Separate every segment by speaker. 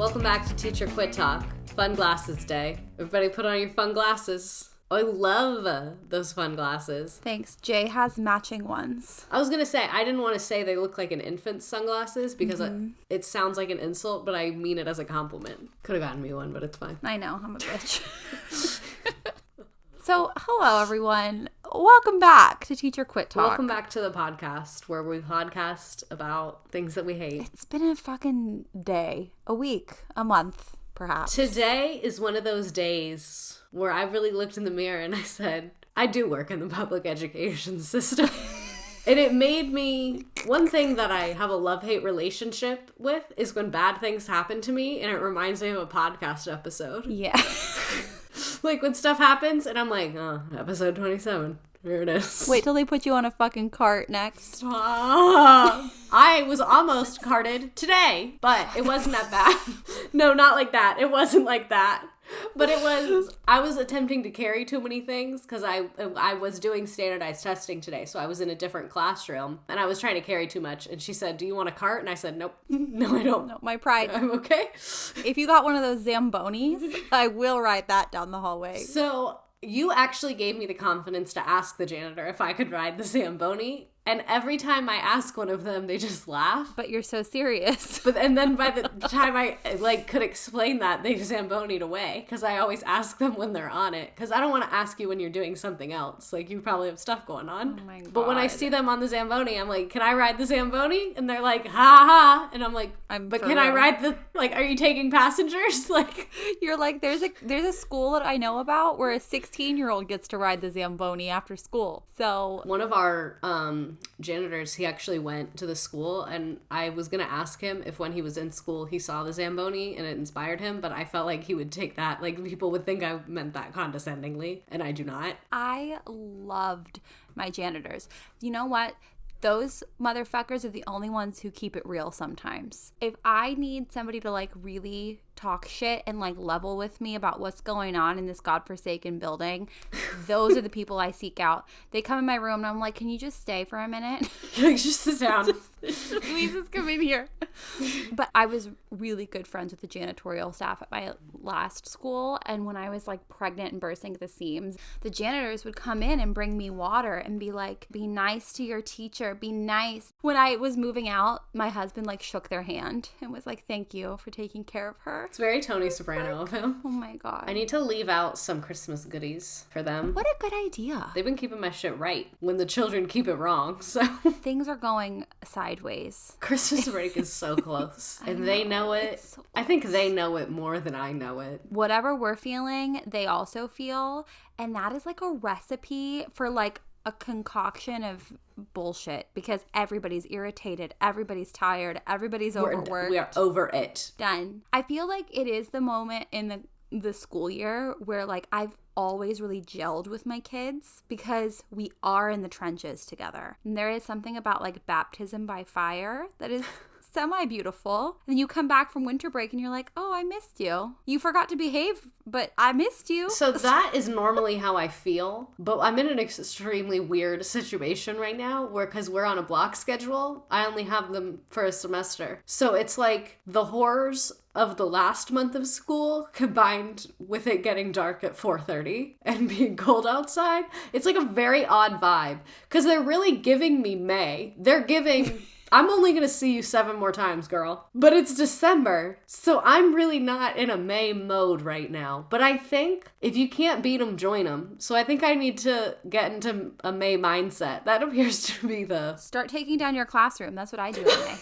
Speaker 1: Welcome back to Teacher Quit Talk. Fun Glasses Day. Everybody put on your fun glasses. I love those fun glasses.
Speaker 2: Thanks. Jay has matching ones.
Speaker 1: I was going to say, I didn't want to say they look like an infant's sunglasses because it sounds like an insult, but I mean it as a compliment. Could have gotten me one, but it's fine.
Speaker 2: I know, I'm a bitch. So, hello everyone. Welcome back to Teacher Quit Talk.
Speaker 1: Welcome back to the podcast where we podcast about things that we hate.
Speaker 2: It's been a fucking day, a week, a month, perhaps.
Speaker 1: Today is one of those days where I really looked in the mirror and I said, I do work in the public education system. And it made me, one thing that I have a love-hate relationship with is when bad things happen to me and it reminds me of a podcast episode.
Speaker 2: Yeah.
Speaker 1: Like when stuff happens and I'm like, oh, episode 27. Here it is.
Speaker 2: Wait till they put you on a fucking cart next.
Speaker 1: Stop. I was almost carted today, but it wasn't that bad. No, not like that. It wasn't like that. But I was attempting to carry too many things because I was doing standardized testing today. So I was in a different classroom and I was trying to carry too much. And she said, do you want a cart? And I said, nope. No, I don't.
Speaker 2: No, my pride.
Speaker 1: I'm okay.
Speaker 2: If you got one of those Zambonis, I will ride that down the hallway.
Speaker 1: So you actually gave me the confidence to ask the janitor if I could ride the Zamboni. And every time I ask one of them, they just laugh.
Speaker 2: But you're so serious.
Speaker 1: And then by the time I could explain that, they Zambonied away. Because I always ask them when they're on it. Because I don't want to ask you when you're doing something else. Like, you probably have stuff going on.
Speaker 2: Oh my God.
Speaker 1: But when I see them on the Zamboni, I'm like, can I ride the Zamboni? And they're like, ha ha. And I'm like, but can I ride are you taking passengers? Like,
Speaker 2: you're like, there's a school that I know about where a 16-year-old gets to ride the Zamboni after school. So
Speaker 1: one of our janitors, he actually went to the school, and I was gonna ask him if when he was in school he saw the Zamboni and it inspired him, but I felt like he would take that, like people would think I meant that condescendingly, and I do not.
Speaker 2: I loved my janitors. You know what? Those motherfuckers are the only ones who keep it real sometimes. If I need somebody to like really talk shit and like level with me about what's going on in this godforsaken building, those are the people I seek out. They come in my room and I'm like, can you just stay for a minute?
Speaker 1: Like, just sit down.
Speaker 2: Please just come in here. But I was really good friends with the janitorial staff at my last school, and when I was like pregnant and bursting at the seams, the janitors would come in and bring me water and be like, be nice to your teacher, be nice. When I was moving out, my husband like shook their hand and was like, thank you for taking care of her.
Speaker 1: It's very Tony Soprano of him.
Speaker 2: Oh my God.
Speaker 1: I need to leave out some Christmas goodies for them.
Speaker 2: What a good idea.
Speaker 1: They've been keeping my shit right when the children keep it wrong, so.
Speaker 2: Things are going sideways.
Speaker 1: Christmas break is so close. And they know it. So I think they know it more than I know it.
Speaker 2: Whatever we're feeling, they also feel. And that is like a recipe for like a concoction of bullshit, because everybody's irritated, everybody's tired, everybody's overworked.
Speaker 1: We are over it.
Speaker 2: Done. I feel like it is the moment in the school year where like I've always really gelled with my kids because we are in the trenches together. And there is something about like baptism by fire that is semi-beautiful. And you come back from winter break and you're like, oh, I missed you. You forgot to behave, but I missed you.
Speaker 1: So that is normally how I feel, but I'm in an extremely weird situation right now where, because we're on a block schedule, I only have them for a semester. So it's like the horrors of the last month of school combined with it getting dark at 4:30 and being cold outside. It's like a very odd vibe because they're really giving me May. They're giving... I'm only going to see you 7 more times, girl. But it's December, so I'm really not in a May mode right now. But I think if you can't beat them, join them. So I think I need to get into a May mindset. That appears to be the...
Speaker 2: Start taking down your classroom. That's what I do in May.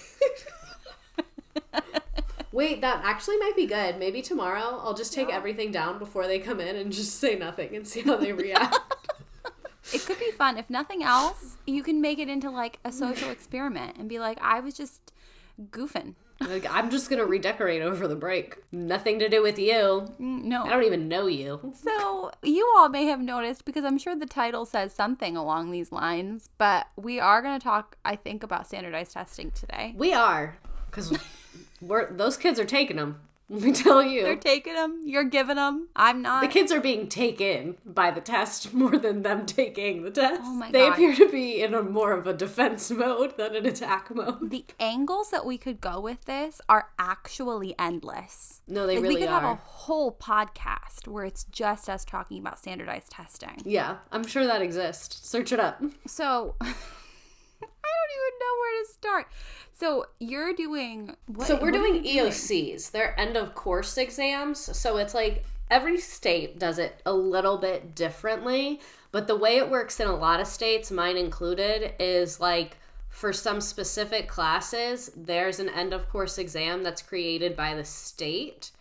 Speaker 1: Wait, that actually might be good. Maybe tomorrow I'll just take everything down before they come in and just say nothing and see how they react.
Speaker 2: It could be fun. If nothing else, you can make it into like a social experiment and be like, I was just goofing.
Speaker 1: Like, I'm just going to redecorate over the break. Nothing to do with you.
Speaker 2: No.
Speaker 1: I don't even know you.
Speaker 2: So you all may have noticed, because I'm sure the title says something along these lines, but we are going to talk, I think, about standardized testing today.
Speaker 1: We are, because those kids are taking them. Let me tell you.
Speaker 2: They're taking them. You're giving them. I'm not.
Speaker 1: The kids are being taken by the test more than them taking the test.
Speaker 2: Oh my
Speaker 1: They
Speaker 2: God.
Speaker 1: appear to be in a more of a defense mode than an attack mode.
Speaker 2: The angles that we could go with this are actually endless.
Speaker 1: No, they
Speaker 2: Like,
Speaker 1: really
Speaker 2: we could
Speaker 1: are.
Speaker 2: have a whole podcast where it's just us talking about standardized testing.
Speaker 1: Yeah, I'm sure that exists. Search it up.
Speaker 2: So I don't even know where to start. So you're doing what?
Speaker 1: So we're
Speaker 2: what are
Speaker 1: doing
Speaker 2: you
Speaker 1: EOCs. They're end of course exams. So it's like every state does it a little bit differently. But the way it works in a lot of states, mine included, is like for some specific classes, there's an end of course exam that's created by the state.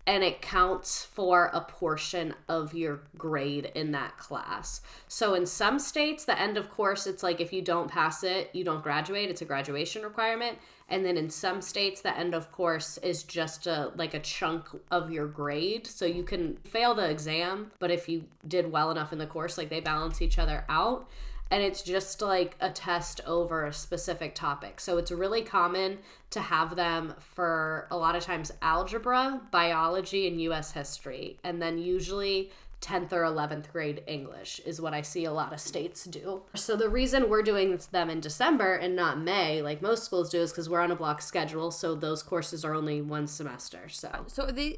Speaker 1: And it counts for a portion of your grade in that class. So in some states, the end of course, it's like if you don't pass it, you don't graduate. It's a graduation requirement. And then in some states, the end of course is just a chunk of your grade. So you can fail the exam, but if you did well enough in the course, like they balance each other out. And it's just like a test over a specific topic. So it's really common to have them for a lot of times algebra, biology, and US history. And then usually 10th or 11th grade English is what I see a lot of states do. So the reason we're doing them in December and not May, like most schools do, is because we're on a block schedule. So those courses are only one semester. So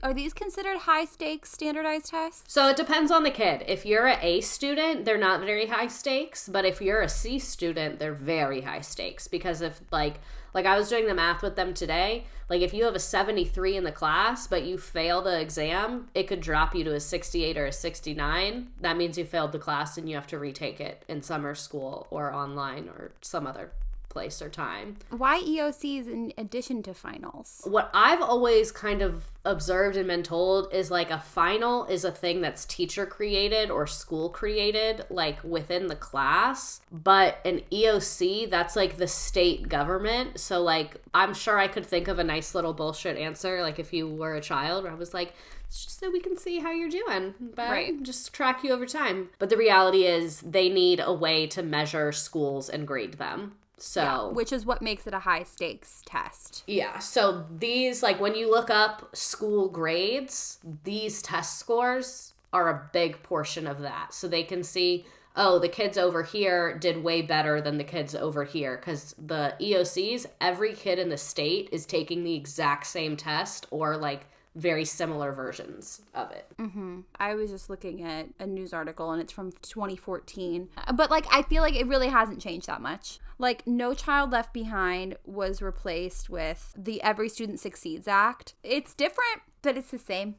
Speaker 2: are these considered high stakes standardized tests?
Speaker 1: So it depends on the kid. If you're an A student, they're not very high stakes. But if you're a C student, they're very high stakes. Because if like I was doing the math with them today, like if you have a 73 in the class, but you fail the exam, it could drop you to a 68 or a 69. That means you failed the class and you have to retake it in summer school or online or some other place or time.
Speaker 2: Why EOCs in addition to finals?
Speaker 1: What I've always kind of observed and been told is like a final is a thing that's teacher created or school created, like within the class. But an EOC, that's like the state government. So like, I'm sure I could think of a nice little bullshit answer, like if you were a child, where I was like, it's just so we can see how you're doing, but
Speaker 2: Right.
Speaker 1: just track you over time. But the reality is they need a way to measure schools and grade them. So,
Speaker 2: Which is what makes it a high stakes test.
Speaker 1: yeah, so these, like when you look up school grades, these test scores are a big portion of that. So they can see, oh, the kids over here did way better than the kids over here. Because the EOCs, every kid in the state is taking the exact same test or like very similar versions of it.
Speaker 2: I was just looking at a news article and it's from 2014. But like, I feel like it really hasn't changed that much. Like, No Child Left Behind was replaced with the Every Student Succeeds Act. It's different, but it's the same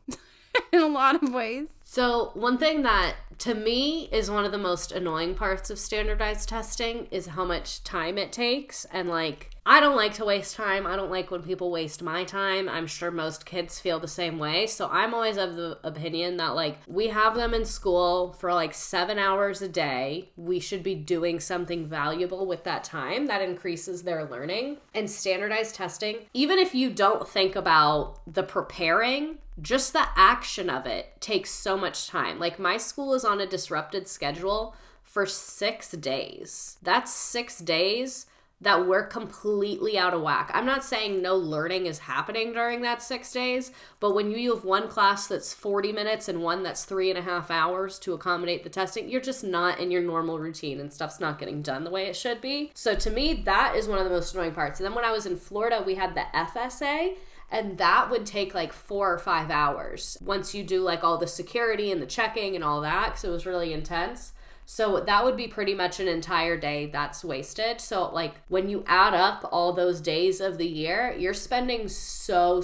Speaker 2: in a lot of ways.
Speaker 1: So one thing that to me is one of the most annoying parts of standardized testing is how much time it takes. And like, I don't like to waste time. I don't like when people waste my time. I'm sure most kids feel the same way. So I'm always of the opinion that like we have them in school for like 7 hours a day. We should be doing something valuable with that time that increases their learning. And standardized testing, even if you don't think about the preparing, just the action of it takes so much time. Like my school is on a disrupted schedule for 6 days. That's 6 days that we're completely out of whack. I'm not saying no learning is happening during that 6 days, but when you have one class that's 40 minutes and one that's 3.5 hours to accommodate the testing, you're just not in your normal routine and stuff's not getting done the way it should be. So to me, that is one of the most annoying parts. And then when I was in Florida, we had the FSA, and that would take like 4 or 5 hours once you do like all the security and the checking and all that, because it was really intense. So that would be pretty much an entire day that's wasted. So like when you add up all those days of the year, you're spending so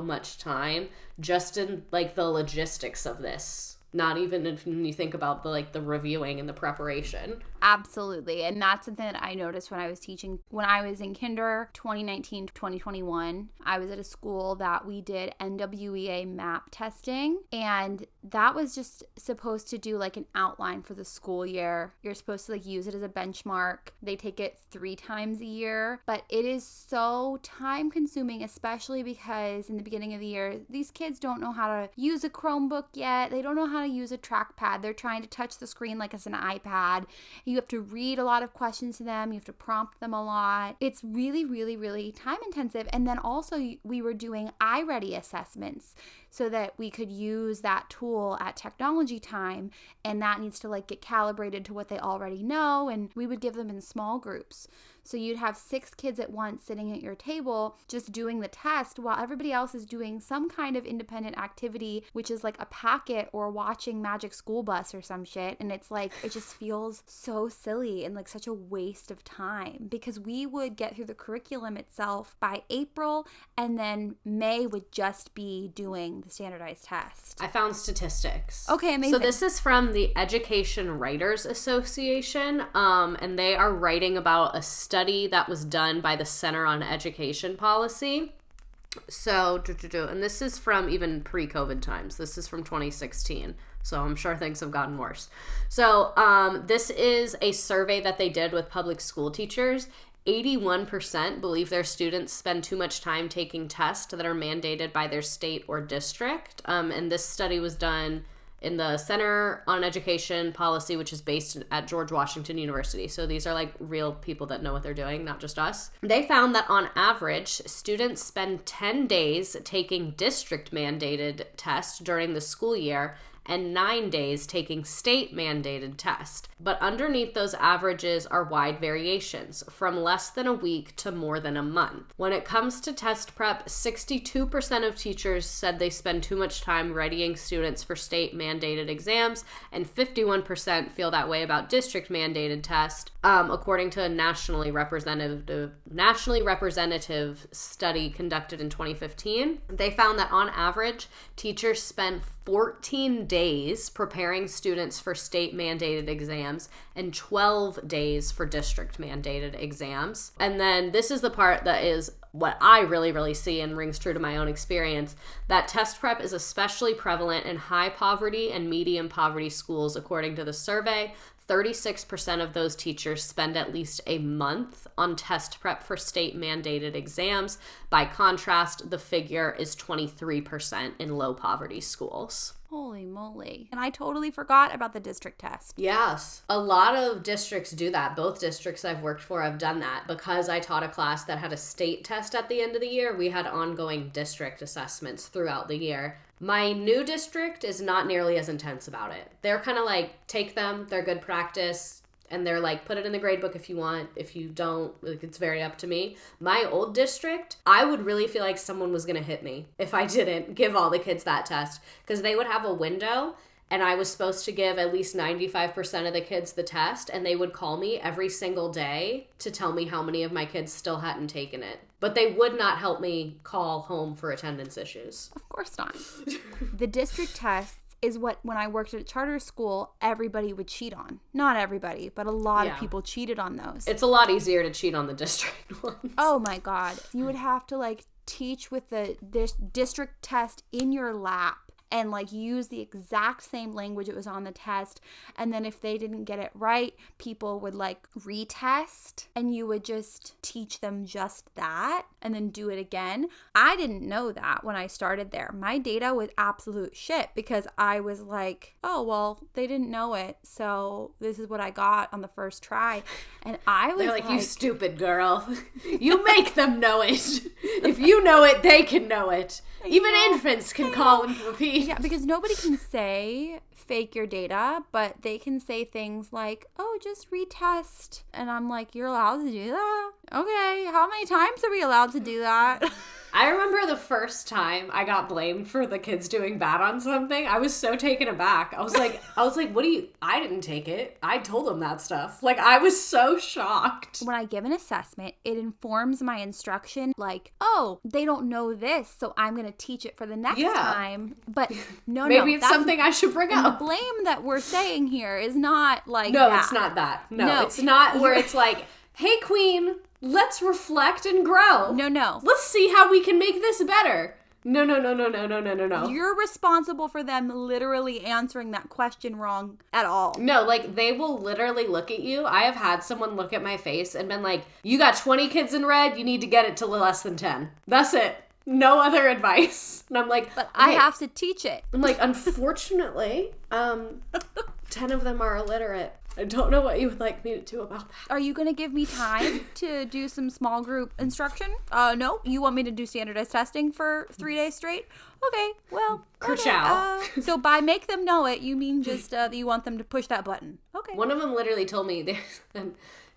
Speaker 1: much time just in like the logistics of this. Not even if you think about the reviewing and the preparation.
Speaker 2: Absolutely. And that's something that I noticed when I was teaching. When I was in kinder 2019 to 2021, I was at a school that we did NWEA MAP testing. And that was just supposed to do like an outline for the school year. You're supposed to like use it as a benchmark. They take it 3 times a year, but it is so time consuming, especially because in the beginning of the year, these kids don't know how to use a Chromebook yet. They don't know how to use a trackpad. They're trying to touch the screen like it's an iPad. You have to read a lot of questions to them. You have to prompt them a lot. It's really, really, really time intensive. And then also we were doing iReady assessments so that we could use that tool at technology time, and that needs to like get calibrated to what they already know, and we would give them in small groups. So you'd have 6 kids at once sitting at your table just doing the test while everybody else is doing some kind of independent activity, which is like a packet or watching Magic School Bus or some shit. And it's like, it just feels so silly and like such a waste of time, because we would get through the curriculum itself by April, and then May would just be doing the standardized test.
Speaker 1: I found statistics.
Speaker 2: Okay, amazing.
Speaker 1: So this is from the Education Writers Association, and they are writing about a study that was done by the Center on Education Policy. So, and this is from even pre-COVID times. This is from 2016. So I'm sure things have gotten worse. So this is a survey that they did with public school teachers. 81% believe their students spend too much time taking tests that are mandated by their state or district. And this study was done in the Center on Education Policy, which is based at George Washington University. So these are like real people that know what they're doing, not just us. They found that on average, students spend 10 days taking district mandated tests during the school year and 9 days taking state-mandated tests. But underneath those averages are wide variations, from less than a week to more than a month. When it comes to test prep, 62% of teachers said they spend too much time readying students for state-mandated exams, and 51% feel that way about district-mandated tests, according to a nationally representative study conducted in 2015. They found that on average, teachers spend 14 days preparing students for state-mandated exams and 12 days for district-mandated exams. And then this is the part that is what I really, really see and rings true to my own experience, that test prep is especially prevalent in high poverty and medium poverty schools, according to the survey. 36% of those teachers spend at least a month on test prep for state-mandated exams. By contrast, the figure is 23% in low-poverty schools.
Speaker 2: Holy moly. And I totally forgot about the district test.
Speaker 1: Yes. A lot of districts do that. Both districts I've worked for have done that. Because I taught a class that had a state test at the end of the year, we had ongoing district assessments throughout the year. My new district is not nearly as intense about it. They're kind of like, take them, they're good practice, and they're like, put it in the grade book if you want. If you don't, like, it's very up to me. My old district, I would really feel like someone was going to hit me if I didn't give all the kids that test, because they would have a window and I was supposed to give at least 95% of the kids the test, and they would call me every single day to tell me how many of my kids still hadn't taken it. But they would not help me call home for attendance issues.
Speaker 2: Of course not. The district tests is what, when I worked at a charter school, everybody would cheat on. Not everybody, but a lot of people cheated on those.
Speaker 1: It's a lot easier to cheat on the district ones.
Speaker 2: Oh my God. You would have to like teach with this district test in your lap and like use the exact same language it was on the test. And then if they didn't get it right, people would like retest, and you would just teach them just that and then do it again. I didn't know that when I started there. My data was absolute shit because I was like, oh, well, they didn't know it, so this is what I got on the first try. And I was
Speaker 1: like, you stupid girl. You make them know it. If you know it, they can know it. Even infants can call and repeat.
Speaker 2: Yeah, because nobody can say fake your data, but they can say things like, oh, just retest. And I'm like, you're allowed to do that? Okay, how many times are we allowed to do that?
Speaker 1: I remember the first time I got blamed for the kids doing bad on something. I was so taken aback. I was like, what do you, I didn't take it. I told them that stuff. Like, I was so shocked.
Speaker 2: When I give an assessment, it informs my instruction like, oh, they don't know this, so I'm going to teach it for the next time. But
Speaker 1: maybe it's something I should bring up.
Speaker 2: The blame that we're saying here is not like
Speaker 1: No,
Speaker 2: that.
Speaker 1: It's not that. No, it's not where it's like, hey, queen, let's reflect and grow.
Speaker 2: No.
Speaker 1: Let's see how we can make this better. No.
Speaker 2: You're responsible for them literally answering that question wrong at all.
Speaker 1: No, like, they will literally look at you. I have had someone look at my face and been like, you got 20 kids in red, you need to get it to less than 10. That's it. No other advice. And I'm like,
Speaker 2: but I have to teach it.
Speaker 1: I'm like, unfortunately, 10 of them are illiterate. I don't know what you would like me to do about that.
Speaker 2: Are you going to give me time to do some small group instruction? No. You want me to do standardized testing for 3 days straight? Okay, well.
Speaker 1: Kerchow.
Speaker 2: So by make them know it, you mean just that you want them to push that button. Okay.
Speaker 1: One of them literally told me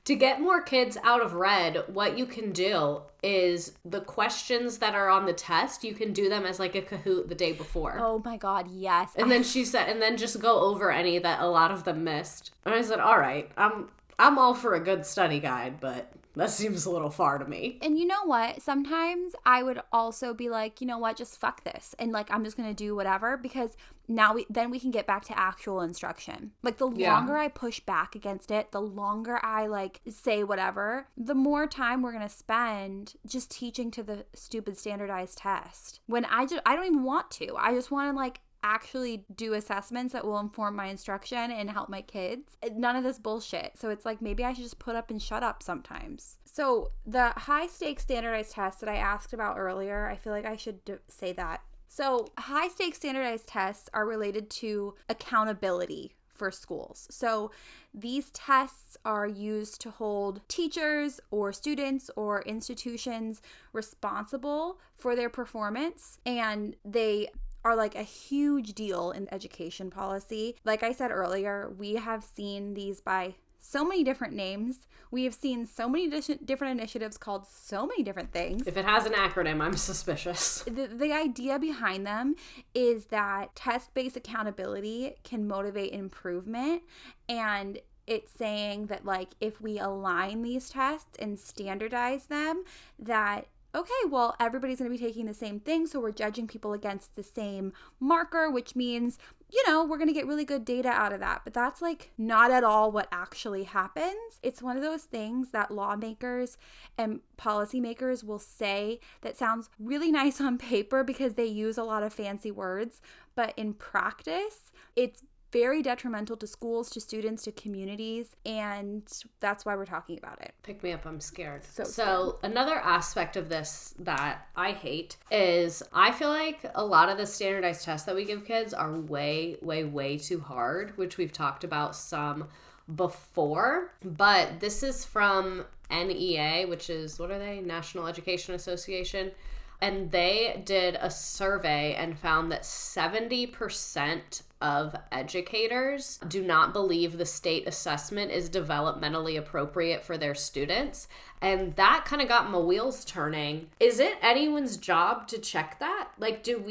Speaker 1: to get more kids out of red, what you can do is the questions that are on the test, you can do them as like a Kahoot the day before.
Speaker 2: Oh my God, yes.
Speaker 1: And then she said, and then just go over any that a lot of them missed. And I said, all right, I'm all for a good study guide, but that seems a little far to me.
Speaker 2: And you know what? Sometimes I would also be like, you know what? Just fuck this. And like, I'm just going to do whatever, because now we can get back to actual instruction. Like the longer I push back against it, the longer I like say whatever, the more time we're going to spend just teaching to the stupid standardized test. When I don't even want to. I just want to like actually do assessments that will inform my instruction and help my kids. None of this bullshit. So it's like, maybe I should just put up and shut up sometimes. So the high stakes standardized tests that I asked about earlier, I feel like I should say that. So high stakes standardized tests are related to accountability for schools. So these tests are used to hold teachers or students or institutions responsible for their performance, and they are like a huge deal in education policy. Like I said earlier, we have seen these by so many different names. We have seen so many different initiatives called so many different things.
Speaker 1: If it has an acronym, I'm suspicious.
Speaker 2: The idea behind them is that test-based accountability can motivate improvement, and it's saying that like if we align these tests and standardize them, that okay, well, everybody's going to be taking the same thing, so we're judging people against the same marker, which means, you know, we're going to get really good data out of that. But that's like not at all what actually happens. It's one of those things that lawmakers and policymakers will say that sounds really nice on paper because they use a lot of fancy words, but in practice, it's very detrimental to schools, to students, to communities, and that's why we're talking about it.
Speaker 1: Pick me up, I'm scared. So another aspect of this that I hate is I feel like a lot of the standardized tests that we give kids are way, way, way too hard, which we've talked about some before, but this is from NEA, which is, what are they? National Education Association. And they did a survey and found that 70% of educators do not believe the state assessment is developmentally appropriate for their students. And that kind of got my wheels turning. Is it anyone's job to check that? Like, do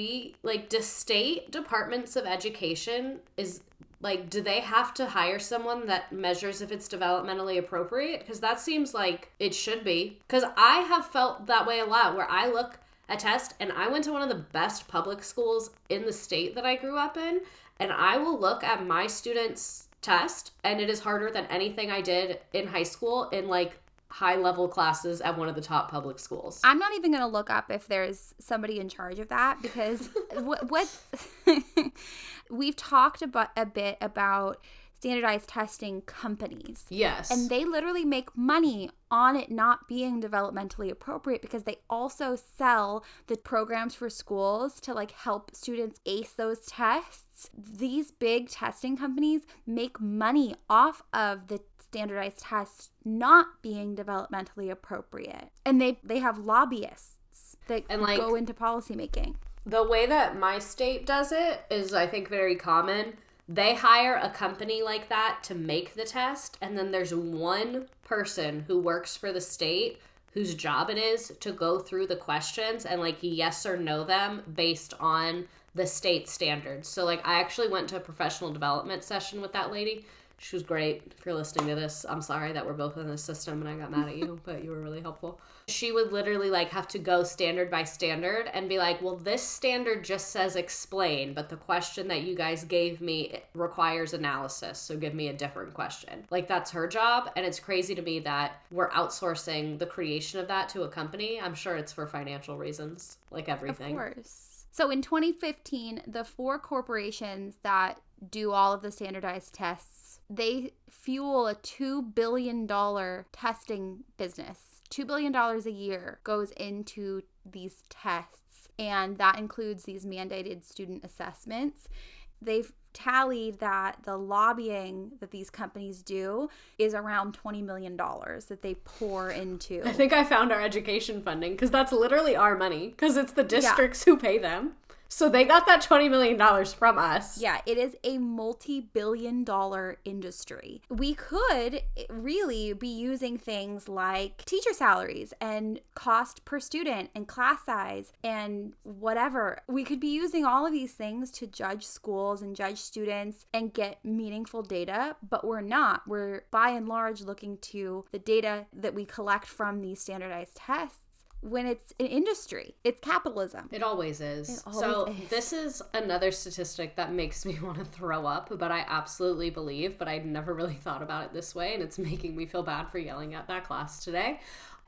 Speaker 1: state departments of education do they have to hire someone that measures if it's developmentally appropriate? Because that seems like it should be. Because I have felt that way a lot, where I look a test, and I went to one of the best public schools in the state that I grew up in, and I will look at my students' test, and it is harder than anything I did in high school in like high level classes at one of the top public schools.
Speaker 2: I'm not even going to look up if there's somebody in charge of that, because what we've talked about a bit about standardized testing companies.
Speaker 1: Yes.
Speaker 2: And they literally make money on it not being developmentally appropriate, because they also sell the programs for schools to like help students ace those tests. These big testing companies make money off of the standardized tests not being developmentally appropriate. And they have lobbyists that go into policymaking.
Speaker 1: The way that my state does it is, I think, very common. They hire a company like that to make the test, and then there's one person who works for the state whose job it is to go through the questions and like yes or no them based on the state standards. So like I actually went to a professional development session with that lady. She was great. If you're listening to this, I'm sorry that we're both in the system and I got mad at you, but you were really helpful. She would literally like have to go standard by standard and be like, well, this standard just says explain, but the question that you guys gave me requires analysis, so give me a different question. Like that's her job, and it's crazy to me that we're outsourcing the creation of that to a company. I'm sure it's for financial reasons, like everything.
Speaker 2: Of course. So in 2015, the 4 corporations that do all of the standardized tests, they fuel a $2 billion testing business. $2 billion a year goes into these tests, and that includes these mandated student assessments. They've tallied that the lobbying that these companies do is around $20 million that they pour into.
Speaker 1: I think I found our education funding, because that's literally our money, because it's the districts who pay them. So they got that $20 million from us.
Speaker 2: Yeah, it is a multi-billion-dollar industry. We could really be using things like teacher salaries and cost per student and class size and whatever. We could be using all of these things to judge schools and judge students and get meaningful data, but we're not. We're by and large looking to the data that we collect from these standardized tests. When it's an industry, it's capitalism.
Speaker 1: It always is.
Speaker 2: It always is.
Speaker 1: This is another statistic that makes me want to throw up, but I absolutely believe, but I'd never really thought about it this way, and it's making me feel bad for yelling at that class today.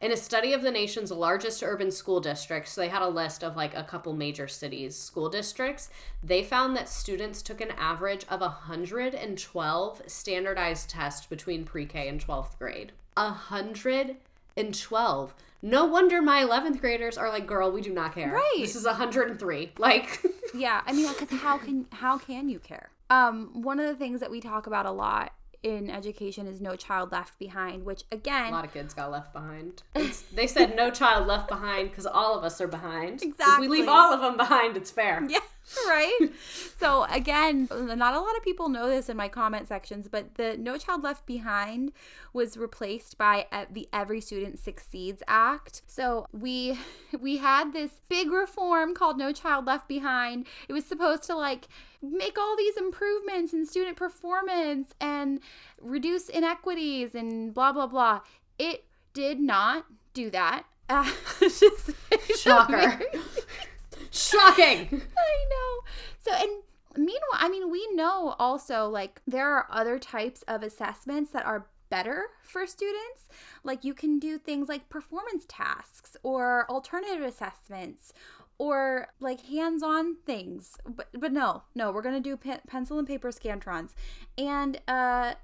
Speaker 1: In a study of the nation's largest urban school districts, so they had a list of like a couple major cities' school districts, they found that students took an average of 112 standardized tests between pre-K and 12th grade. 112. No wonder my 11th graders are like, girl, we do not care.
Speaker 2: Right.
Speaker 1: This is 103. Like,
Speaker 2: yeah, I mean, because how can you care? One of the things that we talk about a lot in education is No Child Left Behind, which again,
Speaker 1: a lot of kids got left behind. They said no child left behind because all of us are behind.
Speaker 2: Exactly.
Speaker 1: If we leave all of them behind, it's fair.
Speaker 2: Yeah, right? So again, not a lot of people know this in my comment sections, but the No Child Left Behind was replaced by the Every Student Succeeds Act. So we had this big reform called No Child Left Behind. It was supposed to like make all these improvements in student performance and reduce inequities and blah, blah, blah. It did not do that.
Speaker 1: Shocker. Shocking.
Speaker 2: I know. So, and meanwhile, I mean, we know also like there are other types of assessments that are better for students. Like you can do things like performance tasks or alternative assessments or like hands-on things, but no, we're gonna do pencil and paper Scantrons, and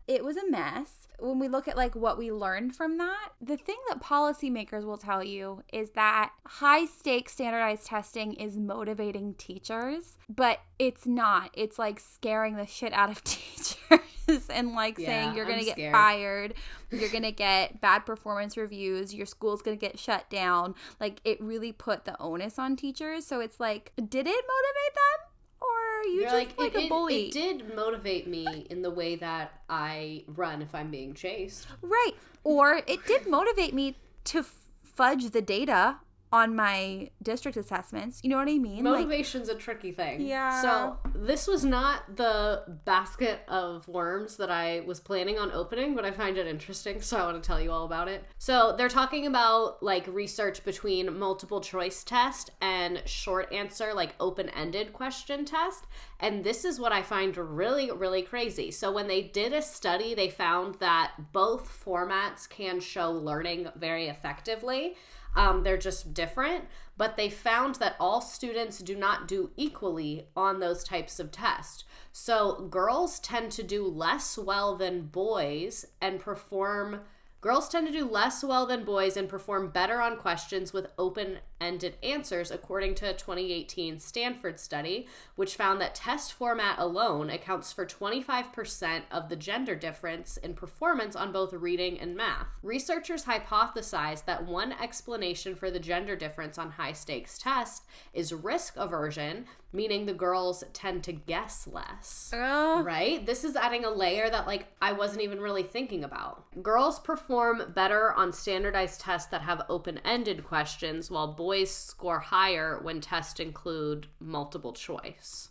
Speaker 2: it was a mess. When we look at like what we learned from that, the thing that policymakers will tell you is that high stakes standardized testing is motivating teachers, but it's not. It's like scaring the shit out of teachers and like saying you're gonna get fired, you're gonna get bad performance reviews, your school's gonna get shut down. Like it really put the onus on teachers. So it's like, did it motivate them? Or are you just like a bully?
Speaker 1: It did motivate me in the way that I run if I'm being chased.
Speaker 2: Right. Or it did motivate me to fudge the data on my district assessments. You know what I mean?
Speaker 1: Motivation's a tricky thing.
Speaker 2: Yeah.
Speaker 1: So this was not the basket of worms that I was planning on opening, but I find it interesting, so I want to tell you all about it. So they're talking about like research between multiple choice test and short answer, like open-ended question test. And this is what I find really, really crazy. So when they did a study, they found that both formats can show learning very effectively. They're just different, but they found that all students do not do equally on those types of tests. So girls tend to do less well than boys and perform better on questions with open-ended answers, according to a 2018 Stanford study, which found that test format alone accounts for 25% of the gender difference in performance on both reading and math. Researchers hypothesized that one explanation for the gender difference on high-stakes tests is risk aversion, meaning the girls tend to guess less. Right? This is adding a layer that like I wasn't even really thinking about. Girls perform better on standardized tests that have open-ended questions, while boys score higher when tests include multiple choice.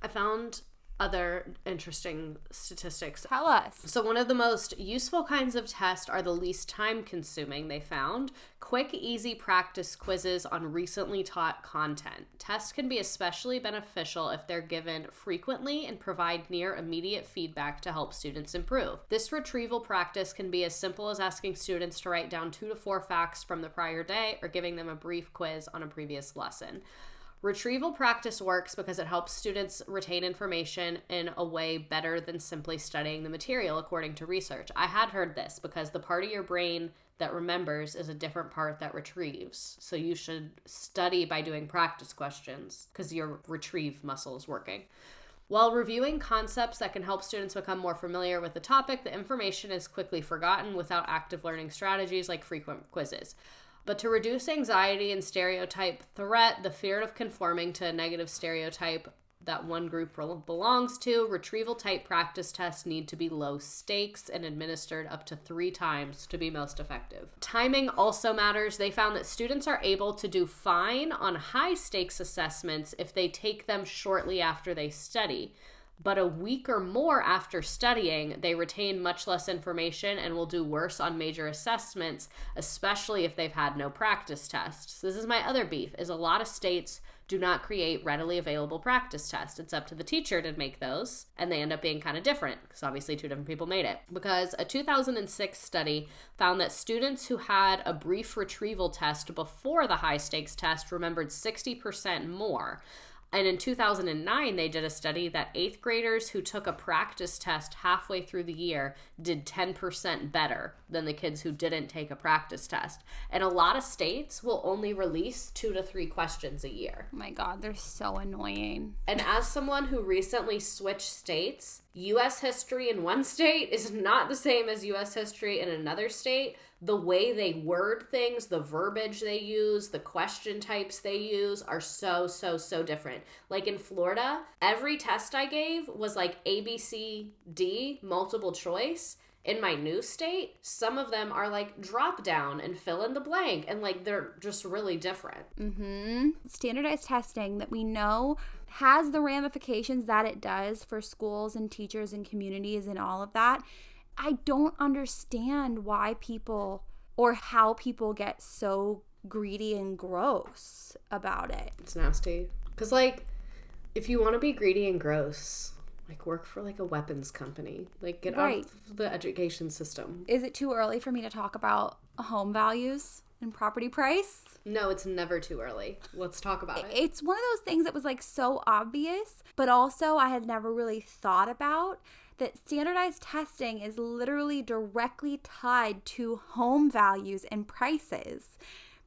Speaker 1: I found other interesting statistics.
Speaker 2: Tell us.
Speaker 1: So one of the most useful kinds of tests are the least time consuming, they found. Quick, easy practice quizzes on recently taught content. Tests can be especially beneficial if they're given frequently and provide near immediate feedback to help students improve. This retrieval practice can be as simple as asking students to write down 2 to 4 facts from the prior day or giving them a brief quiz on a previous lesson. Retrieval practice works because it helps students retain information in a way better than simply studying the material, according to research. I had heard this because the part of your brain that remembers is a different part that retrieves. So you should study by doing practice questions because your retrieve muscle is working. While reviewing concepts that can help students become more familiar with the topic, the information is quickly forgotten without active learning strategies like frequent quizzes. But to reduce anxiety and stereotype threat, the fear of conforming to a negative stereotype that one group belongs to, retrieval type practice tests need to be low stakes and administered up to 3 times to be most effective. Timing also matters. They found that students are able to do fine on high stakes assessments if they take them shortly after they study. But a week or more after studying, they retain much less information and will do worse on major assessments, especially if they've had no practice tests. This is my other beef, is a lot of states do not create readily available practice tests. It's up to the teacher to make those, and they end up being kind of different, because obviously 2 different people made it. Because a 2006 study found that students who had a brief retrieval test before the high-stakes test remembered 60% more. And in 2009, they did a study that 8th graders who took a practice test halfway through the year did 10% better than the kids who didn't take a practice test. And a lot of states will only release 2 to 3 questions a year.
Speaker 2: Oh my God, they're so annoying.
Speaker 1: And as someone who recently switched states, U.S. history in one state is not the same as U.S. history in another state. The way they word things, the verbiage they use, the question types they use are so different. Like in Florida, every test I gave was like A, B, C, D, multiple choice. In my new state, some of them are like drop down and fill in the blank, and like they're just really different.
Speaker 2: Standardized testing that we know has the ramifications that it does for schools and teachers and communities and all of that. I don't understand why people or how people get so greedy and gross about it.
Speaker 1: It's nasty. Because, like, if you want to be greedy and gross, like, work for, like, a weapons company. Like, get out of the education system.
Speaker 2: Is it too early for me to talk about home values and property price?
Speaker 1: No, it's never too early. Let's talk about it.
Speaker 2: It's one of those things that was, like, so obvious, but also I had never really thought about. That standardized testing is literally directly tied to home values and prices.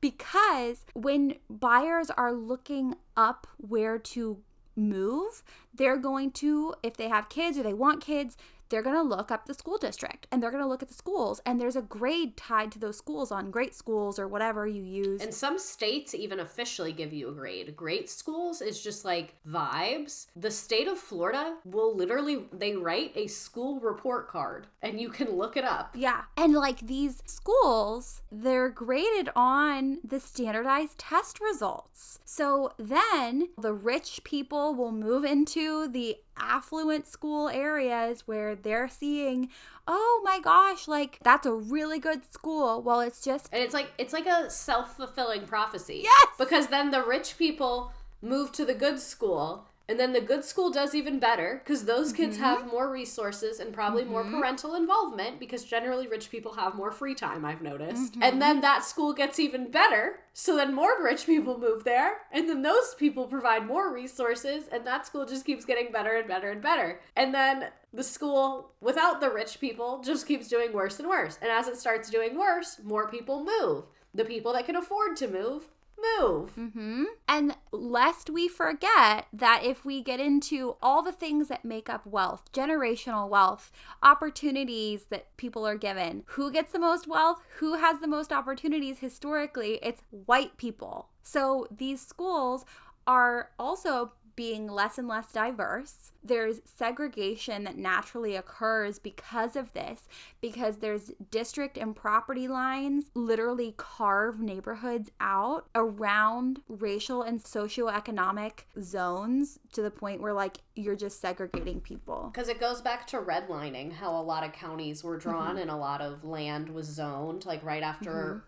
Speaker 2: Because when buyers are looking up where to move, they're going to, if they have kids or they want kids, they're going to look up the school district and they're going to look at the schools, and there's a grade tied to those schools on Great Schools or whatever you use.
Speaker 1: And some states even officially give you a grade. Great Schools is just like vibes. The state of Florida will literally, they write a school report card and you can look it up.
Speaker 2: Yeah. And like these schools, they're graded on the standardized test results. So then the rich people will move into the affluent school areas where they're seeing, oh my gosh, like that's a really good school. Well, it's just,
Speaker 1: and it's like a self-fulfilling prophecy.
Speaker 2: Yes,
Speaker 1: because then the rich people move to the good school, and then the good school does even better because those kids have more resources and probably more parental involvement, because generally rich people have more free time, I've noticed. And then that school gets even better, so then more rich people move there, and then those people provide more resources, and that school just keeps getting better and better and better. And then the school without the rich people just keeps doing worse and worse. And as it starts doing worse, more people move. The people that can afford to move.
Speaker 2: And lest we forget that if we get into all the things that make up wealth, generational wealth, opportunities that people are given, who gets the most wealth, who has the most opportunities historically, it's white people. So these schools are also being less and less diverse. There's segregation that naturally occurs because of this, because there's district and property lines literally carve neighborhoods out around racial and socioeconomic zones to the point where like you're just segregating people.
Speaker 1: Because it goes back to redlining, how a lot of counties were drawn and a lot of land was zoned, like right after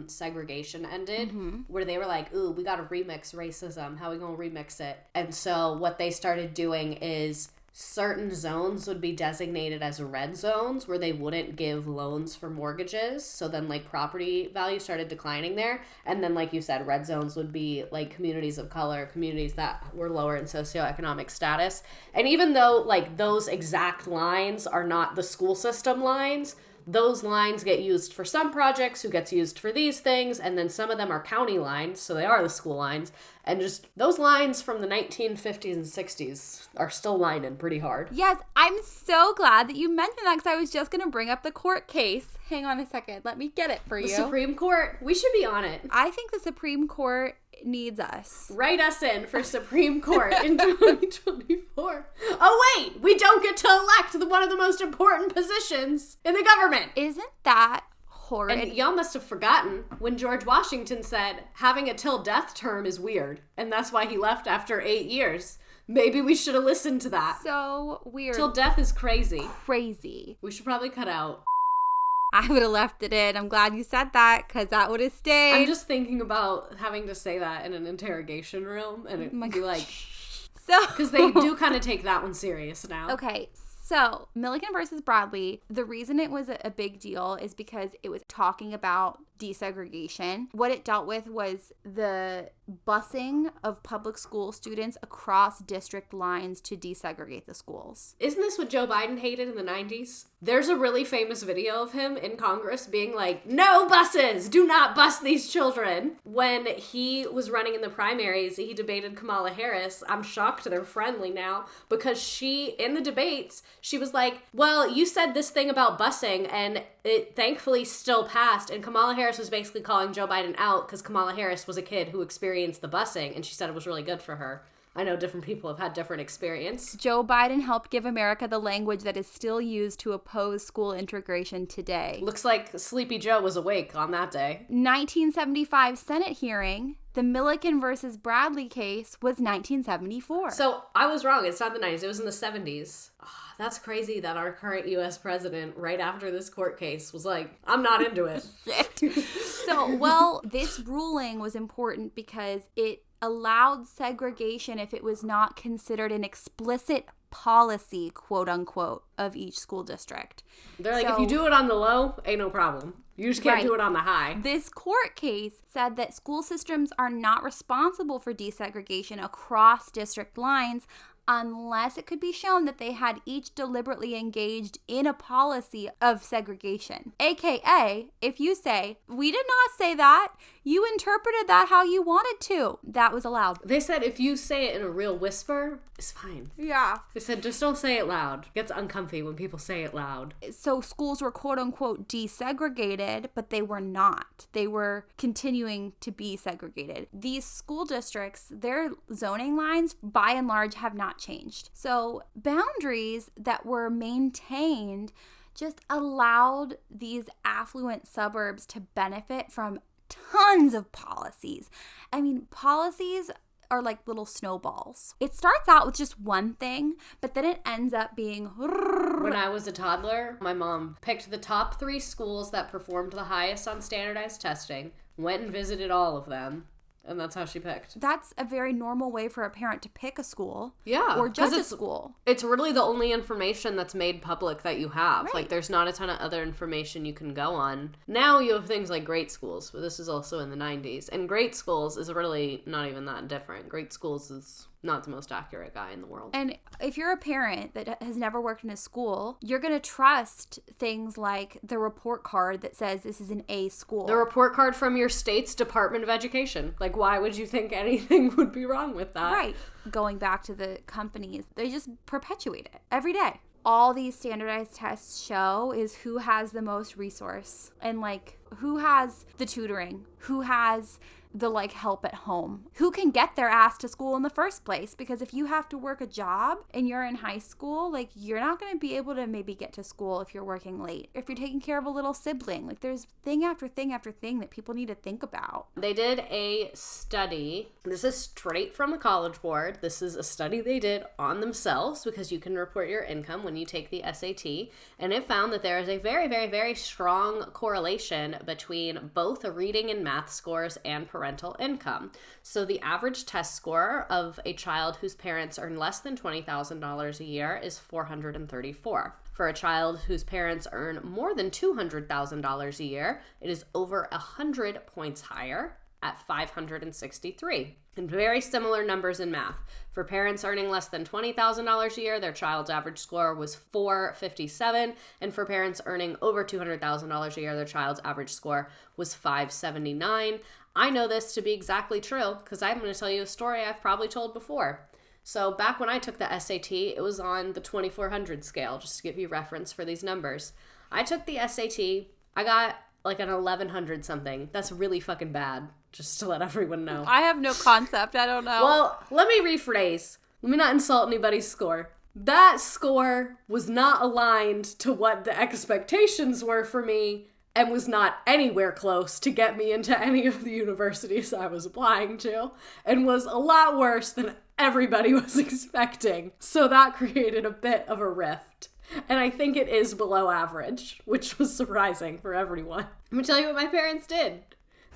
Speaker 1: segregation ended, where they were like, ooh, we got to remix racism. How are we going to remix it? And so what they started doing is certain zones would be designated as red zones where they wouldn't give loans for mortgages. So then like property value started declining there. And then like you said, red zones would be like communities of color, communities that were lower in socioeconomic status. And even though like those exact lines are not the school system lines, those lines get used for some projects, who gets used for these things, and then some of them are county lines, so they are the school lines. And just those lines from the 1950s and 60s are still lining pretty hard.
Speaker 2: Yes, I'm so glad that you mentioned that because I was just going to bring up the court case. Hang on a second. Let me get it for you.
Speaker 1: The Supreme Court, we should be on it.
Speaker 2: I think the Supreme Court needs us.
Speaker 1: Write us in for Supreme Court in 2024. Oh, wait, we don't get to elect one of the most important positions in the government.
Speaker 2: Isn't that horrid?
Speaker 1: And y'all must have forgotten when George Washington said having a till death term is weird, and that's why he left after 8 years. Maybe we should have listened to that.
Speaker 2: So weird.
Speaker 1: Till death is crazy.
Speaker 2: Crazy.
Speaker 1: We should probably cut out.
Speaker 2: I would have left it in. I'm glad you said that because that would have stayed.
Speaker 1: I'm just thinking about having to say that in an interrogation room, and it'd be like,
Speaker 2: so
Speaker 1: because they do kind of take that one serious now.
Speaker 2: Okay, so Milliken versus Bradley, the reason it was a big deal is because it was talking about desegregation. What it dealt with was the busing of public school students across district lines to desegregate the schools.
Speaker 1: Isn't this what Joe Biden hated in the 90s? There's a really famous video of him in Congress being like, no buses! Do not bus these children! When he was running in the primaries, he debated Kamala Harris. I'm shocked they're friendly now because she, in the debates, she was like, well, you said this thing about busing and it thankfully still passed. And Kamala Harris was basically calling Joe Biden out because Kamala Harris was a kid who experienced the busing and she said it was really good for her. I know different people have had different experience.
Speaker 2: Joe Biden helped give America the language that is still used to oppose school integration today.
Speaker 1: Looks like Sleepy Joe was awake on that day.
Speaker 2: 1975 Senate hearing, the Milliken versus Bradley case was 1974.
Speaker 1: So I was wrong. It's not the 90s. It was in the 70s. Oh, that's crazy that our current U.S. president, right after this court case, was like, I'm not into it.
Speaker 2: So, well, this ruling was important because it allowed segregation if it was not considered an explicit policy, quote unquote, of each school district.
Speaker 1: They're like, if you do it on the low, ain't no problem. You just can't do it on the high.
Speaker 2: This court case said that school systems are not responsible for desegregation across district lines unless it could be shown that they had each deliberately engaged in a policy of segregation. AKA, if you say, we did not say that, you interpreted that how you wanted to, that was allowed.
Speaker 1: They said if you say it in a real whisper, it's fine.
Speaker 2: Yeah.
Speaker 1: They said just don't say it loud. It gets uncomfy when people say it loud.
Speaker 2: So schools were quote unquote desegregated, but they were not. They were continuing to be segregated. These school districts, their zoning lines by and large have not changed. So boundaries that were maintained just allowed these affluent suburbs to benefit from tons of policies. I mean, policies are like little snowballs. It starts out with just one thing, but then it ends up being...
Speaker 1: When I was a toddler, my mom picked the top 3 schools that performed the highest on standardized testing, went and visited all of them, and that's how she picked.
Speaker 2: That's a very normal way for a parent to pick a school.
Speaker 1: Yeah.
Speaker 2: Or judge a school.
Speaker 1: It's really the only information that's made public that you have.
Speaker 2: Right.
Speaker 1: Like, there's not a ton of other information you can go on. Now you have things like Great Schools, but this is also in the 90s. And Great Schools is really not even that different. Great Schools is not the most accurate guy in the world.
Speaker 2: And if you're a parent that has never worked in a school, you're going to trust things like the report card that says this is an A school.
Speaker 1: The report card from your state's Department of Education. Like, why would you think anything would be wrong with that?
Speaker 2: Right. Going back to the companies, they just perpetuate it every day. All these standardized tests show is who has the most resource and like who has the tutoring, who has the like help at home, who can get their ass to school in the first place. Because if you have to work a job and you're in high school, like you're not going to be able to maybe get to school if you're working late. If you're taking care of a little sibling, like there's thing after thing after thing that people need to think about.
Speaker 1: They did a study. This is straight from the College Board. This is a study they did on themselves because you can report your income when you take the SAT. And it found that there is a very, very, very strong correlation between both reading and math scores and parental parental income. So the average test score of a child whose parents earn less than $20,000 a year is 434. For a child whose parents earn more than $200,000 a year, it is over 100 points higher at 563. And very similar numbers in math. For parents earning less than $20,000 a year, their child's average score was 457. And for parents earning over $200,000 a year, their child's average score was 579. I know this to be exactly true because I'm going to tell you a story I've probably told before. So back when I took the SAT, it was on the 2400 scale, just to give you reference for these numbers. I took the SAT, I got like an 1100 something. That's really fucking bad, just to let everyone know.
Speaker 2: I have no concept. I don't know.
Speaker 1: Well, let me rephrase. Let me not insult anybody's score. That score was not aligned to what the expectations were for me and was not anywhere close to get me into any of the universities I was applying to, and was a lot worse than everybody was expecting. So that created a bit of a rift. And I think it is below average, which was surprising for everyone. I'm gonna tell you what my parents did.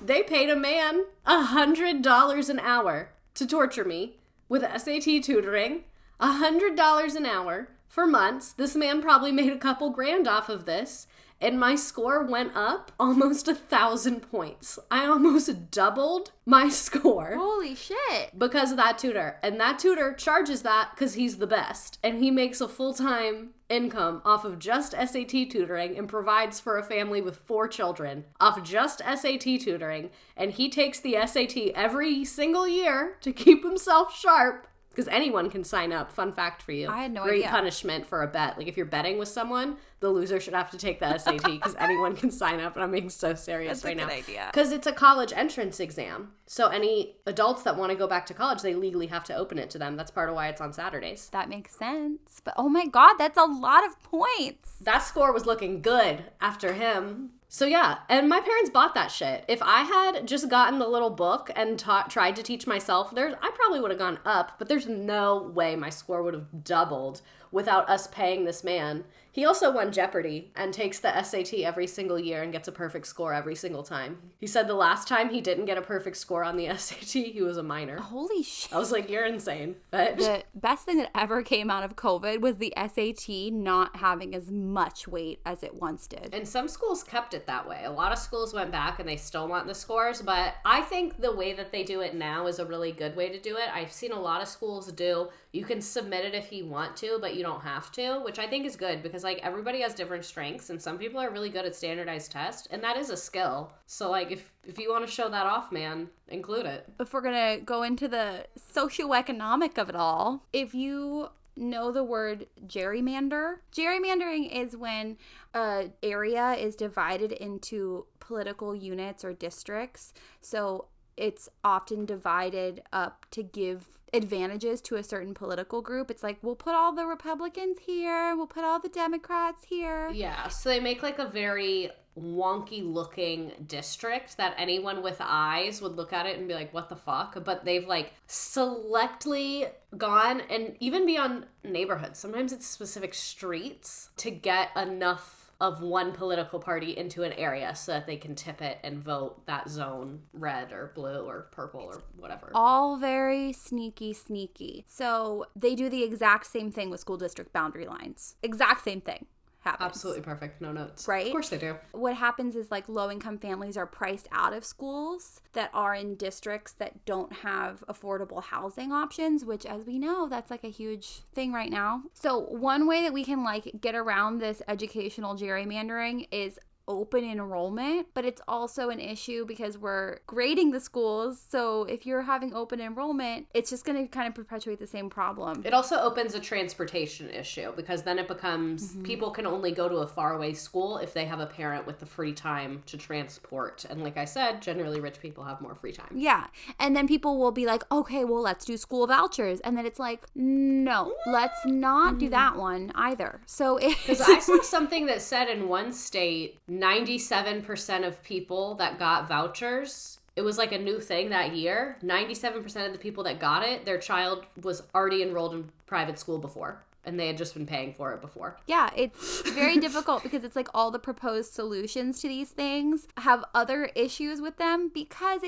Speaker 1: They paid a man $100 an hour to torture me with SAT tutoring, $100 an hour for months. This man probably made a couple grand off of this. And my score went up almost 1,000 points. I almost doubled my score.
Speaker 2: Holy shit.
Speaker 1: Because of that tutor. And that tutor charges that because he's the best. And he makes a full-time income off of just SAT tutoring and provides for a family with 4 children off just SAT tutoring. And he takes the SAT every single year to keep himself sharp. Because anyone can sign up. Fun fact for you.
Speaker 2: I had no
Speaker 1: Great
Speaker 2: idea.
Speaker 1: punishment for a bet. Like if you're betting with someone, the loser should have to take the SAT because anyone can sign up. And I'm being so serious right now.
Speaker 2: That's a good idea.
Speaker 1: Because it's a college entrance exam. So any adults that want to go back to college, they legally have to open it to them. That's part of why it's on Saturdays.
Speaker 2: That makes sense. But oh my God, that's a lot of points.
Speaker 1: That score was looking good after him. So yeah, and my parents bought that shit. If I had just gotten the little book and tried to teach myself, I probably would have gone up, but there's no way my score would have doubled without us paying this man. He also won Jeopardy and takes the SAT every single year and gets a perfect score every single time. He said the last time he didn't get a perfect score on the SAT, he was a minor.
Speaker 2: Holy shit.
Speaker 1: I was like, you're insane. But
Speaker 2: The best thing that ever came out of COVID was the SAT not having as much weight as it once did.
Speaker 1: And some schools kept it that way. A lot of schools went back and they still want the scores, but I think the way that they do it now is a really good way to do it. I've seen a lot of schools do, you can submit it if you want to, but you don't have to, which I think is good because like everybody has different strengths and some people are really good at standardized tests and that is a skill. So like if you want to show that off, man, include it.
Speaker 2: If we're going to go into the socioeconomic of it all, if you know the word gerrymander. Gerrymandering is when an area is divided into political units or districts. So it's often divided up to give advantages to a certain political group. It's like, we'll put all the Republicans here, we'll put all the Democrats here.
Speaker 1: Yeah, so they make like a very wonky looking district that anyone with eyes would look at it and be like, what the fuck? But they've like selectly gone and even beyond neighborhoods. Sometimes it's specific streets to get enough of one political party into an area so that they can tip it and vote that zone red or blue or purple or whatever.
Speaker 2: All very sneaky. So they do the exact same thing with school district boundary lines. Exact same thing happens.
Speaker 1: Absolutely perfect. No notes.
Speaker 2: Right?
Speaker 1: Of course they do.
Speaker 2: What happens is like low-income families are priced out of schools that are in districts that don't have affordable housing options, which as we know, that's like a huge thing right now. So one way that we can like get around this educational gerrymandering is open enrollment, but it's also an issue because we're grading the schools. So if you're having open enrollment, it's just going to kind of perpetuate the same problem.
Speaker 1: It also opens a transportation issue because then it becomes people can only go to a faraway school if they have a parent with the free time to transport. And like I said, generally rich people have more free time.
Speaker 2: Yeah. And then people will be like, okay, well, let's do school vouchers. And then it's like, no, let's not do that one either. So
Speaker 1: because I saw something that said in one state, 97% of people that got vouchers, it was like a new thing that year. 97% of the people that got it, their child was already enrolled in private school before. and they had just been paying for it before.
Speaker 2: Yeah, it's very difficult because it's like all the proposed solutions to these things have other issues with them because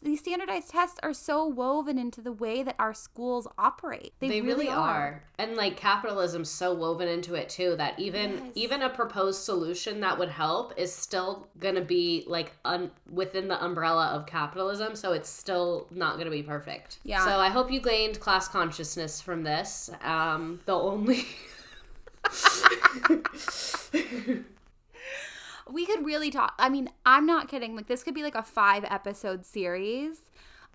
Speaker 2: these standardized tests are so woven into the way that our schools operate. They really are.
Speaker 1: And like capitalism's so woven into it too that even a proposed solution that would help is still going to be like within the umbrella of capitalism, so it's still not going to be perfect.
Speaker 2: Yeah.
Speaker 1: So I hope you gained class consciousness from this. The only
Speaker 2: we could really talk. I mean, I'm not kidding. Like this could be like a 5-episode series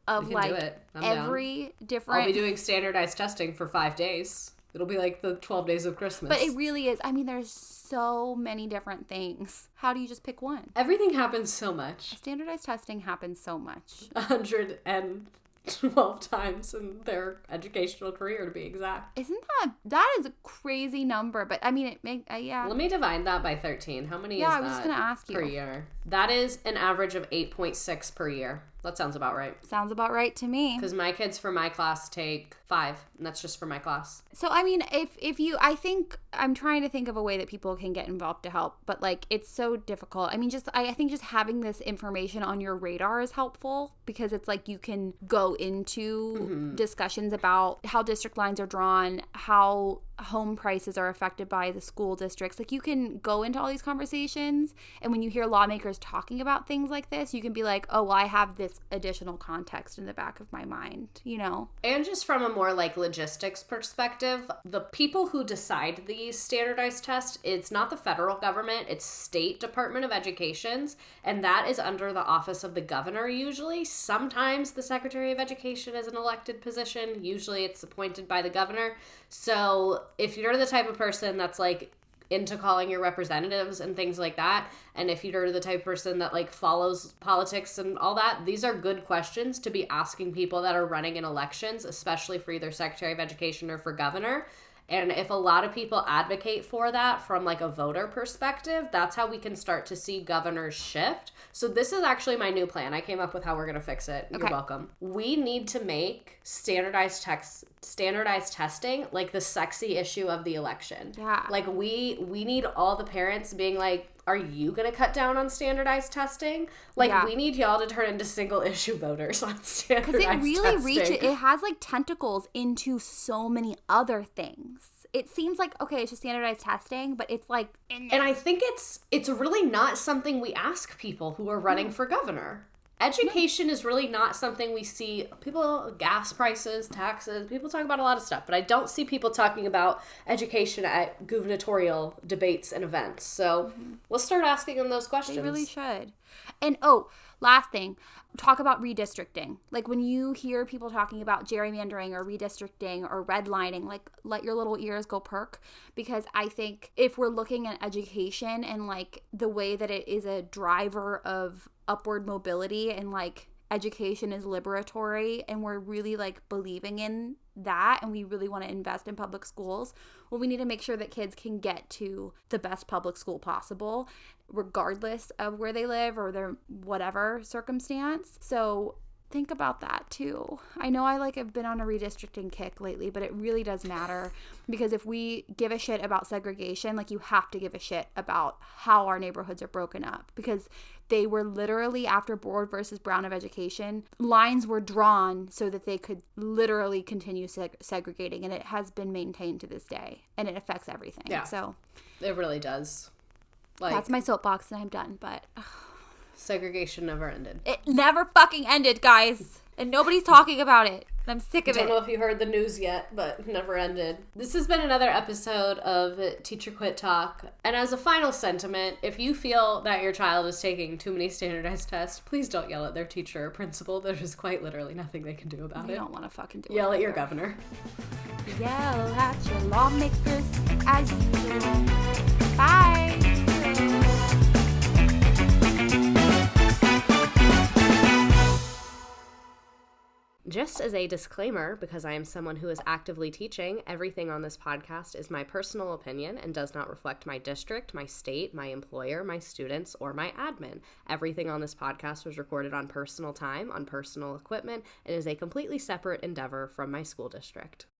Speaker 2: of like every different.
Speaker 1: I'll be doing standardized testing for 5 days. It'll be like the 12 days of Christmas.
Speaker 2: But it really is. I mean, there's so many different things. How do you just pick one?
Speaker 1: Everything happens so much.
Speaker 2: Standardized testing happens so much.
Speaker 1: 112 times in their educational career, to be exact.
Speaker 2: Isn't that is a crazy number? But I mean, it makes yeah.
Speaker 1: Let me divide that by 13. How many is that?
Speaker 2: Yeah, I was just gonna ask you
Speaker 1: per year. That is an average of 8.6 per year. That sounds about right.
Speaker 2: Sounds about right to me.
Speaker 1: Because my kids for my class take 5, and that's just for my class.
Speaker 2: So, I mean, if you, I think, I'm trying to think of a way that people can get involved to help, but like, it's so difficult. I mean, I think just having this information on your radar is helpful because it's like you can go into discussions about how district lines are drawn, how home prices are affected by the school districts. Like you can go into all these conversations, and when you hear lawmakers talking about things like this, you can be like, oh, well, I have this additional context in the back of my mind, you know?
Speaker 1: And just from a more like logistics perspective, the people who decide these standardized tests, it's not the federal government, it's state Department of Education's, and that is under the office of the governor usually. Sometimes the Secretary of Education is an elected position. Usually it's appointed by the governor. So if you're the type of person that's like into calling your representatives and things like that, and if you're the type of person that like follows politics and all that, these are good questions to be asking people that are running in elections, especially for either Secretary of Education or for governor. And if a lot of people advocate for that from like a voter perspective, that's how we can start to see governors shift. So this is actually my new plan. I came up with how we're going to fix it. Okay. You're welcome. We need to make standardized testing like the sexy issue of the election.
Speaker 2: Yeah.
Speaker 1: Like we need all the parents being like, are you going to cut down on standardized testing? Like, we need y'all to turn into single issue voters on standardized testing.
Speaker 2: Because it really it has like tentacles into so many other things. It seems like, okay, it's just standardized testing, but it's like...
Speaker 1: And I think it's really not something we ask people who are running for governor. Education is really not something we see. People, gas prices, taxes, people talk about a lot of stuff, but I don't see people talking about education at gubernatorial debates and events. So let's start asking them those questions.
Speaker 2: They really should. And last thing, talk about redistricting. Like when you hear people talking about gerrymandering or redistricting or redlining, like let your little ears go perk, because I think if we're looking at education and like the way that it is a driver of upward mobility and like education is liberatory and we're really like believing in that and we really want to invest in public schools, well, we need to make sure that kids can get to the best public school possible regardless of where they live or their whatever circumstance. So think about that too. I know I have been on a redistricting kick lately, but it really does matter because if we give a shit about segregation, like you have to give a shit about how our neighborhoods are broken up, because they were literally, after Board versus Brown of Education, lines were drawn so that they could literally continue segregating, and it has been maintained to this day, and it affects everything.
Speaker 1: Yeah,
Speaker 2: so
Speaker 1: it really does.
Speaker 2: That's my soapbox and I'm done, but
Speaker 1: segregation never ended.
Speaker 2: It never fucking ended, guys. And nobody's talking about it. I'm sick of it.
Speaker 1: I don't know if you heard the news yet, but never ended. This has been another episode of Teacher Quit Talk. And as a final sentiment, if you feel that your child is taking too many standardized tests, please don't yell at their teacher or principal. There's just quite literally nothing they can do about it.
Speaker 2: You don't want to fucking do it.
Speaker 1: Yell at your governor.
Speaker 2: Yell at your lawmakers as usual. Bye.
Speaker 1: Just as a disclaimer, because I am someone who is actively teaching, everything on this podcast is my personal opinion and does not reflect my district, my state, my employer, my students, or my admin. Everything on this podcast was recorded on personal time, on personal equipment, and is a completely separate endeavor from my school district.